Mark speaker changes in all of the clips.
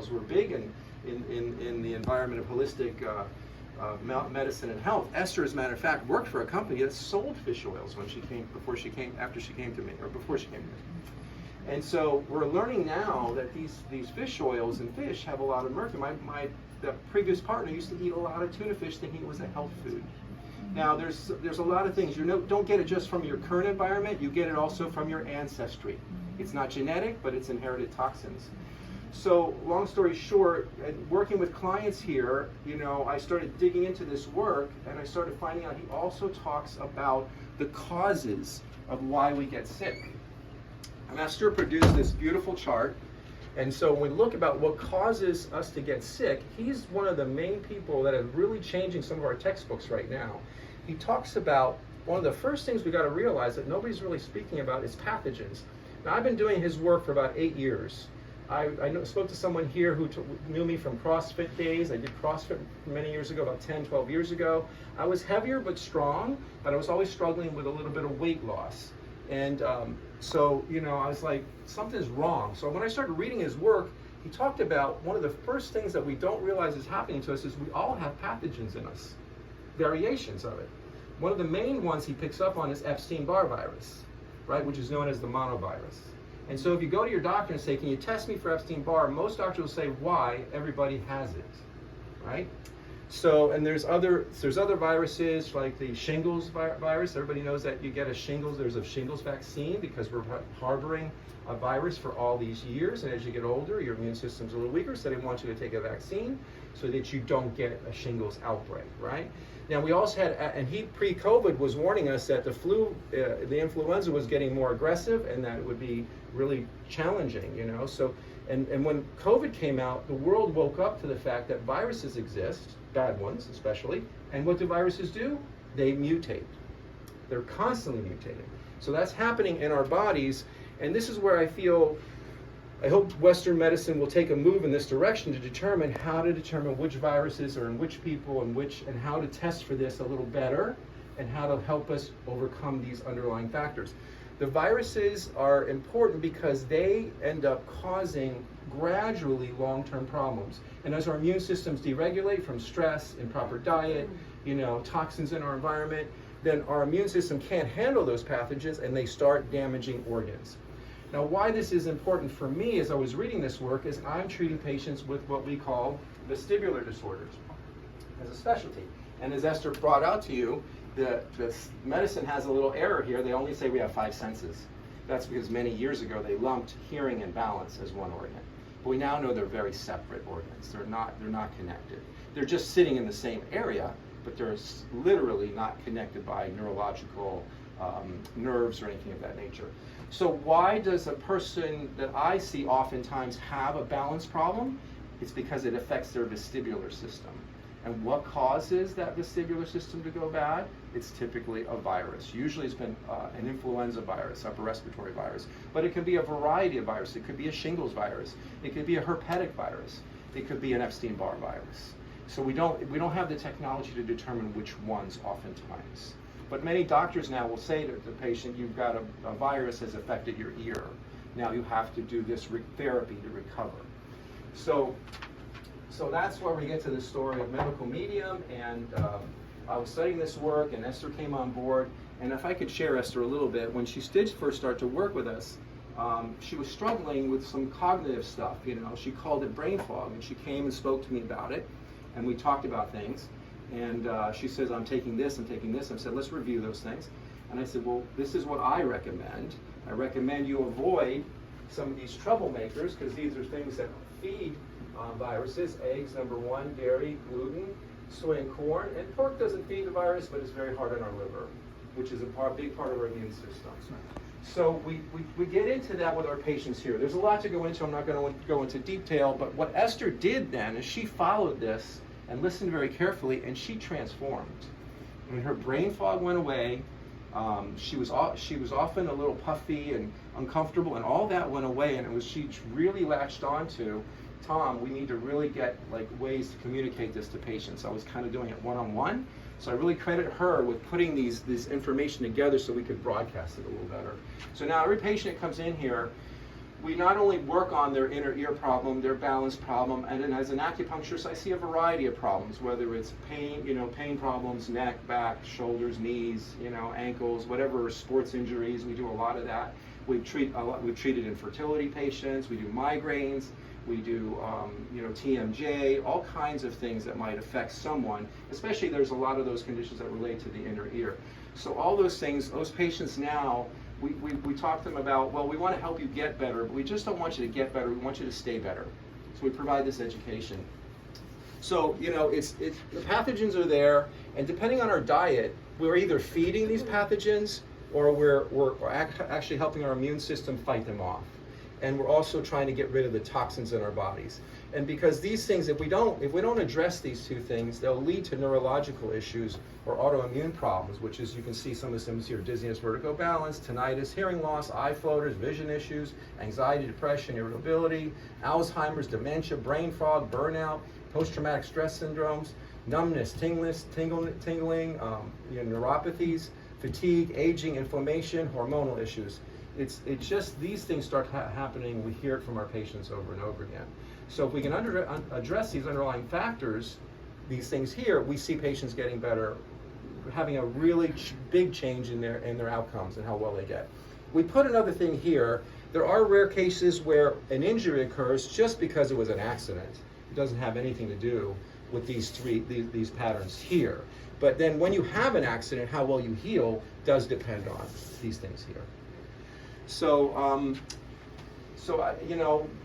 Speaker 1: oils were big in the environment of holistic medicine and health. Esther, as a matter of fact, worked for a company that sold fish oils before she came to me. And so we're learning now that these fish oils and fish have a lot of mercury. The previous partner used to eat a lot of tuna fish thinking it was a health food. Now there's a lot of things. Don't get it just from your current environment, you get it also from your ancestry. It's not genetic, but it's inherited toxins. So long story short, working with clients here, I started digging into this work and I started finding out he also talks about the causes of why we get sick. And Esther produced this beautiful chart. And so when we look about what causes us to get sick, he's one of the main people that are really changing some of our textbooks right now. He talks about one of the first things we got to realize that nobody's really speaking about is pathogens. Now I've been doing his work for about 8 years. I spoke to someone here who knew me from CrossFit days. I did CrossFit many years ago, about 10, 12 years ago. I was heavier but strong, but I was always struggling with a little bit of weight loss. And so, I was like, something's wrong. So when I started reading his work, he talked about one of the first things that we don't realize is happening to us is we all have pathogens in us, variations of it. One of the main ones he picks up on is Epstein-Barr virus, right, which is known as the monovirus. And so if you go to your doctor and say, can you test me for Epstein-Barr, most doctors will say, why? Everybody has it, right? So, and there's other viruses like the shingles virus. Everybody knows that you get there's a shingles vaccine because we're harboring a virus for all these years. And as you get older, your immune system's a little weaker, so they want you to take a vaccine so that you don't get a shingles outbreak, right? Now we also had, and he pre-COVID was warning us that the influenza was getting more aggressive and that it would be really challenging, So, and when COVID came out, the world woke up to the fact that viruses exist, bad ones especially, and what do viruses do? They mutate. They're constantly mutating. So that's happening in our bodies, and this is where I hope Western medicine will take a move in this direction to determine which viruses are in which people and how to test for this a little better and how to help us overcome these underlying factors. The viruses are important because they end up causing gradually long-term problems. And as our immune systems deregulate from stress, improper diet, toxins in our environment, then our immune system can't handle those pathogens and they start damaging organs. Now, why this is important for me as I was reading this work is I'm treating patients with what we call vestibular disorders as a specialty. And as Esther brought out to you, the medicine has a little error here. They only say we have 5 senses. That's because many years ago they lumped hearing and balance as one organ. But we now know they're very separate organs. They're not connected. They're just sitting in the same area, but they're literally not connected by neurological nerves or anything of that nature. So why does a person that I see oftentimes have a balance problem? It's because it affects their vestibular system. And what causes that vestibular system to go bad? It's typically a virus. Usually it's been an influenza virus, upper respiratory virus, but it could be a variety of viruses. It could be a shingles virus. It could be a herpetic virus. It could be an Epstein-Barr virus. So we don't have the technology to determine which ones oftentimes. But many doctors now will say to the patient, you've got a virus has affected your ear. Now you have to do this therapy to recover. So that's where we get to the story of medical medium, and I was studying this work, and Esther came on board. And if I could share Esther a little bit, when she did first start to work with us, she was struggling with some cognitive stuff. She called it brain fog, and she came and spoke to me about it, and we talked about things. And she says, I'm taking this. I said, let's review those things. And I said, well, this is what I recommend. I recommend you avoid some of these troublemakers because these are things that feed viruses. Eggs, number one, dairy, gluten, soy and corn. And pork doesn't feed the virus, but it's very hard on our liver, which is a big part of our immune system. So we get into that with our patients here. There's a lot to go into. I'm not going to go into detail, but what Esther did then is she followed this and listened very carefully, and she transformed. And her brain fog went away. She was often a little puffy and uncomfortable, and all that went away. And she really latched on to, Tom, we need to really get ways to communicate this to patients. I was kind of doing it one-on-one, so I really credit her with putting this information together so we could broadcast it a little better. So now every patient that comes in here, we not only work on their inner ear problem, their balance problem, and then as an acupuncturist, I see a variety of problems, whether it's pain, pain problems, neck, back, shoulders, knees, ankles, whatever, sports injuries. We do a lot of that. We've treated infertility patients. We do migraines. We do, TMJ, all kinds of things that might affect someone. Especially, there's a lot of those conditions that relate to the inner ear. So all those things, those patients now, we talk to them about, well, we want to help you get better, but we just don't want you to get better. We want you to stay better. So we provide this education. So, the pathogens are there, and depending on our diet, we're either feeding these pathogens or we're actually helping our immune system fight them off. And we're also trying to get rid of the toxins in our bodies. And because these things, if we don't address these two things, they'll lead to neurological issues or autoimmune problems, which is, you can see some of the symptoms here: dizziness, vertigo, balance, tinnitus, hearing loss, eye floaters, vision issues, anxiety, depression, irritability, Alzheimer's, dementia, brain fog, burnout, post-traumatic stress syndromes, numbness, tingling, neuropathies, fatigue, aging, inflammation, hormonal issues. It's just these things start happening. We hear it from our patients over and over again. So if we can address these underlying factors, these things here, we see patients getting better, having a really big change in their outcomes and how well they get. We put another thing here. There are rare cases where an injury occurs just because it was an accident. It doesn't have anything to do with these patterns here. But then when you have an accident, how well you heal does depend on these things here. So,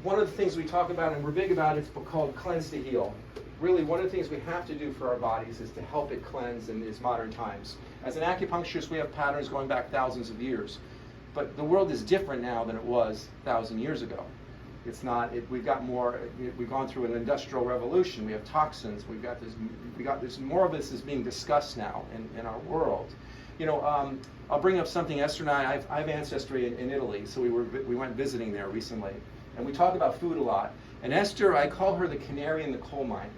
Speaker 1: one of the things we talk about and we're big about, it's called cleanse to heal. Really, one of the things we have to do for our bodies is to help it cleanse in these modern times. As an acupuncturist, we have patterns going back thousands of years. But the world is different now than it was 1,000 years ago. It's not. We've got more. We've gone through an industrial revolution. We have toxins. We got this. More of this is being discussed now in our world. I'll bring up something. Esther and I have ancestry in Italy, so we went visiting there recently, and we talk about food a lot. And Esther, I call her the canary in the coal mine,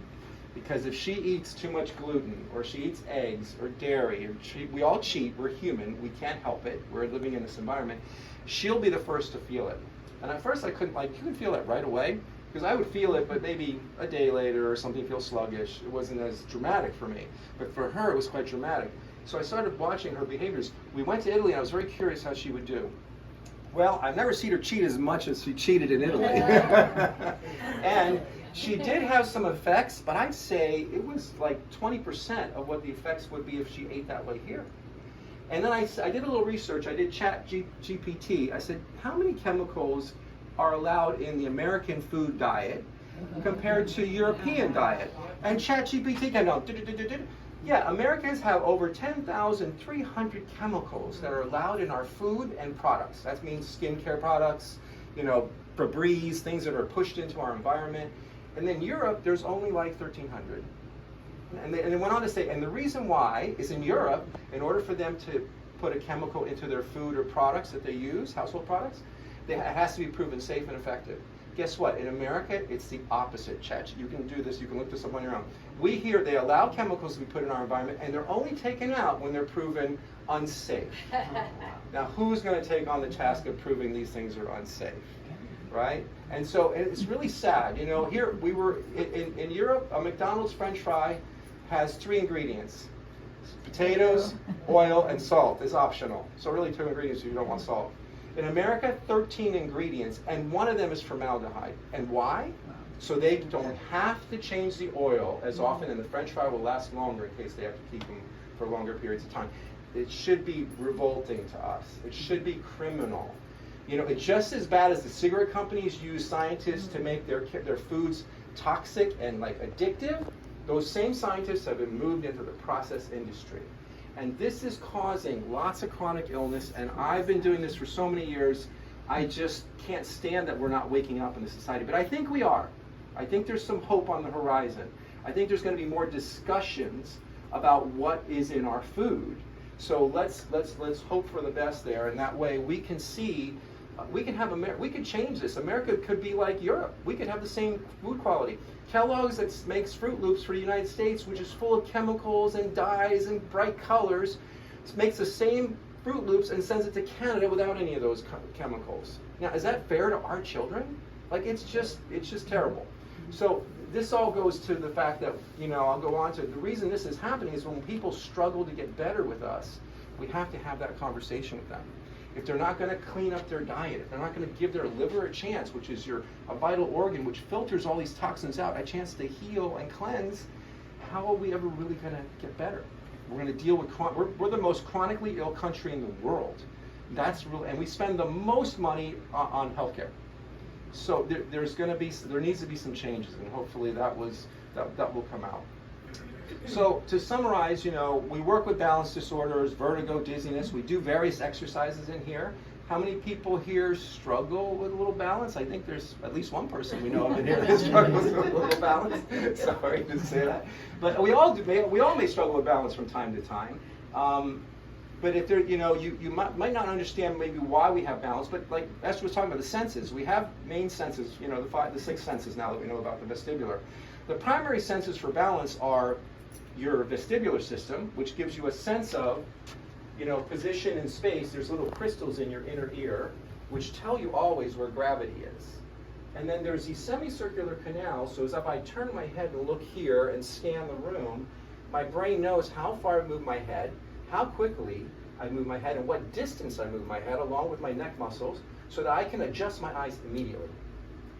Speaker 1: because if she eats too much gluten, or she eats eggs or dairy, we all cheat. We're human. We can't help it. We're living in this environment. She'll be the first to feel it. And at first I couldn't, you can feel it right away, because I would feel it, but maybe a day later or something feels sluggish. It wasn't as dramatic for me. But for her, it was quite dramatic. So I started watching her behaviors. We went to Italy, and I was very curious how she would do. Well, I've never seen her cheat as much as she cheated in Italy. And she did have some effects, but I'd say it was like 20% of what the effects would be if she ate that way here. And then I did a little research. I did chat GPT. I said, how many chemicals are allowed in the American food diet compared to European diet? And chat GPT came down. Yeah, Americans have over 10,300 chemicals that are allowed in our food and products. That means skincare products, Febreze, things that are pushed into our environment. And then Europe, there's only like 1,300. And they went on to say, and the reason why is in Europe, in order for them to put a chemical into their food or products that they use, household products, it has to be proven safe and effective. Guess what? In America, it's the opposite, Chet. You can do this. You can look this up on your own. We here, they allow chemicals to be put in our environment, and they're only taken out when they're proven unsafe. Now, who's going to take on the task of proving these things are unsafe? Right? And so it's really sad. Here we were in Europe, a McDonald's French fry has 3 ingredients: potatoes, oil, and salt is optional. So really 2 ingredients if you don't want salt. In America, 13 ingredients, and one of them is formaldehyde. And why? So they don't have to change the oil as often, and the French fry will last longer in case they have to keep them for longer periods of time. It should be revolting to us. It should be criminal. It's just as bad as the cigarette companies use scientists to make their foods toxic and addictive. Those same scientists have been moved into the process industry. And this is causing lots of chronic illness, and I've been doing this for so many years. I just can't stand that we're not waking up in the society. But I think we are. I think there's some hope on the horizon. I think there's going to be more discussions about what is in our food. So let's hope for the best there, and that way we can see. We could change this. America could be like Europe. We could have the same food quality. Kellogg's that makes Fruit Loops for the United States, which is full of chemicals and dyes and bright colors, makes the same Fruit Loops and sends it to Canada without any of those chemicals. Now, is that fair to our children? Like, it's just terrible. So this all goes to the fact that, I'll go on to, the reason this is happening is when people struggle to get better with us, we have to have that conversation with them. If they're not going to clean up their diet, if they're not going to give their liver a chance, which is a vital organ which filters all these toxins out, a chance to heal and cleanse, how are we ever really going to get better? We're going to deal with, we're the most chronically ill country in the world. That's real, and we spend the most money on healthcare. So there needs to be some changes, and hopefully that will come out. So to summarize, we work with balance disorders, vertigo, dizziness. We do various exercises in here. How many people here struggle with a little balance? I think there's at least one person we know of in here that struggles with a little balance. Sorry to say that. But we all may struggle with balance from time to time. But if there, you might not understand maybe why we have balance, but like Esther was talking about the senses, we have main senses, the 6 senses now that we know about the vestibular. The primary senses for balance are your vestibular system, which gives you a sense of, position in space. There's little crystals in your inner ear, which tell you always where gravity is. And then there's these semicircular canals, so as if I turn my head and look here and scan the room, my brain knows how far I move my head, how quickly I move my head, and what distance I move my head along with my neck muscles, so that I can adjust my eyes immediately,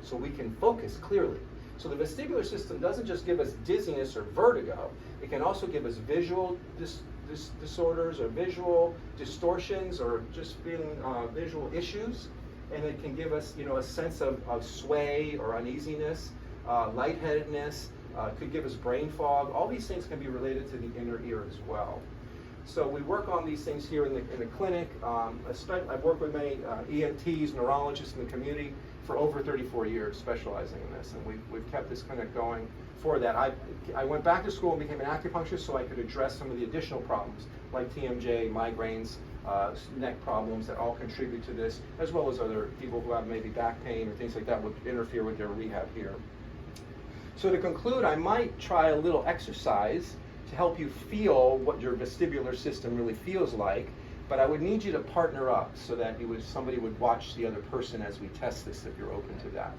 Speaker 1: so we can focus clearly. So the vestibular system doesn't just give us dizziness or vertigo, it can also give us visual disorders or visual distortions or just feeling visual issues, and it can give us a sense of sway or uneasiness, lightheadedness, could give us brain fog. All these things can be related to the inner ear as well. So we work on these things here in the clinic. I've worked with many ENTs, neurologists in the community for over 34 years specializing in this, and we've kept this clinic going for that. I went back to school and became an acupuncturist so I could address some of the additional problems like TMJ, migraines, neck problems that all contribute to this, as well as other people who have maybe back pain or things like that would interfere with their rehab here. So to conclude, I might try a little exercise to help you feel what your vestibular system really feels like, but I would need you to partner up so that somebody would watch the other person as we test this if you're open to that.